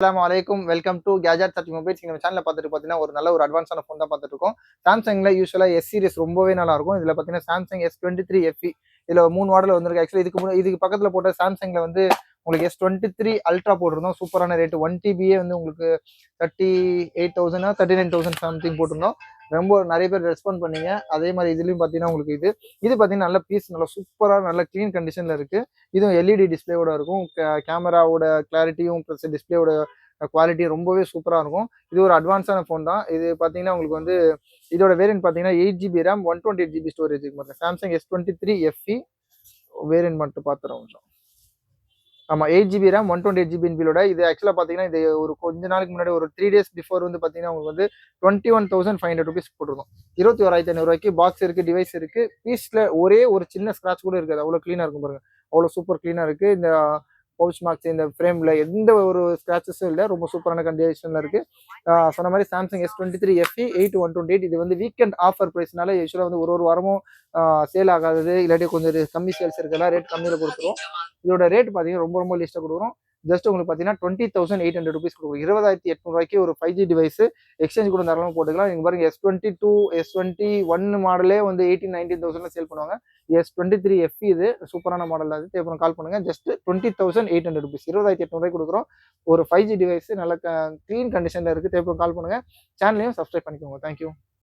அஸ்ஸலாமு அலைக்கும் welcome to gadget 30 mobiles. நம்ம சேனல்ல பார்த்துட்டு பார்த்தீங்கன்னா ஒரு நல்ல ஒரு அட்வான்ஸான ஃபோன் தான் பார்த்துட்டு இருக்கோம். சாம்சங்ல யூஸ்வலா எஸ் சீரிஸ் ரொம்பவே நல்லா இருக்கும். இதுல பார்த்தீங்கன்னா சாம்சங் S23 FE இதுல 3 மாடல் வந்திருக்கு. ஆக்சுவலி இதுக்கு பக்கத்துல போட்ட சாம்சங்ல வந்து உங்களுக்கு S23 அல்ட்ரா போட்டிருந்தோம். சூப்பரான ரேட் 1 TBயே வந்து உங்களுக்கு 38,000 39,000 சம்திங் போட்டிருந்தோம். ரொம்ப நிறைய பேர் ரெஸ்பாண்ட் பண்ணீங்க. அதே மாதிரி இதுலயும் பார்த்தீங்கன்னா உங்களுக்கு இது பார்த்தீங்கன்னா நல்ல பீஸ், நல்ல சூப்பரா நல்ல க்ளீன் கண்டிஷன்ல இருக்கு. இதுவும் எல்இடி டிஸ்பிளேவோட இருக்கும். கேமராவோட கிளாரிட்டியும் ப்ளஸ் டிஸ்பிளேவோட குவாலிட்டி ரொம்பவே சூப்பராக இருக்கும். இது ஒரு அட்வான்ஸான ஃபோன் தான். இது பார்த்தீங்கன்னா உங்களுக்கு வந்து இதோட வேரியன்ட் பார்த்தீங்கன்னா 8GB RAM 128GB ஸ்டோரேஜ் இருக்கு. சாம்சங் S23 FE வேரியன்ட் மட்டும் பார்த்துறோம் கொஞ்சம். ஆமாம், 8GB RAM 128GB பில்லோட இது ஆக்சுவலாக பார்த்தீங்கன்னா இது ஒரு கொஞ்ச நாளைக்கு முன்னாடி ஒரு 3 days பிஃபோர் வந்து பார்த்தீங்கன்னா உங்களுக்கு வந்து 21,500 rupees போட்டிருந்தோம். 21,500 பாக்ஸ் இருக்கு, டிவைஸ் இருக்கு. பீஸ்ல ஒரே ஒரு சின்ன ஸ்கிராட்ச் கூட இருக்காது. அவ்வளோ க்ளீனாக இருக்கும் பாருங்க. அவ்வளோ சூப்பர் க்ளீனாக இருக்கு. இந்த பவுச் மார்க்ஸ் இந்த ஃப்ரேம்ல எந்த ஒரு ஸ்கிராச்சஸும் இல்லை. ரொம்ப சூப்பரான கண்டிஷன்ல இருக்கு. சொன்ன மாதிரி சாம்சங் S23 FE 8128 இது வந்து வீக்கெண்ட் ஆஃபர் ப்ரைஸ்னால யூஸ்வலாக வந்து ஒரு வாரமும் சேல் ஆகாதது, இல்லாட்டி கொஞ்சம் கம்மி சேல்ஸ் இருக்கலாம், ரேட் கம்மியில் கொடுத்துருவோம். இதோட ரேட் பார்த்தீங்கன்னா ரொம்ப லிஸ்ட்டாக கொடுக்குறோம். ஜஸ்ட் உங்களுக்கு பார்த்தீங்கன்னா 20,800 rupees கொடுக்கும். 20,800 ஒரு 5G டிவைஸ் எக்ஸ்சேஞ்ச் கூட தாராளமாக போட்டுக்கலாம். நீங்க பாருங்க S22 S21 மாடலே வந்து 18,000 19,000 சேல் பண்ணுவாங்க. S23 FE இது சூப்பரான மாடல். அது தேவைப்படும் கால் பண்ணுங்க. ஜஸ்ட் 20,800 rupees 20,800 கொடுக்குறோம். ஒரு 5G டிவைஸ் நல்ல க்ளீன் கண்டிஷன்ல இருக்கு. தேவைப்படும் கால் பண்ணுங்க. சேனலையும் சப்ஸ்கிரைப் பண்ணிக்கோங்க. தேங்க்யூ.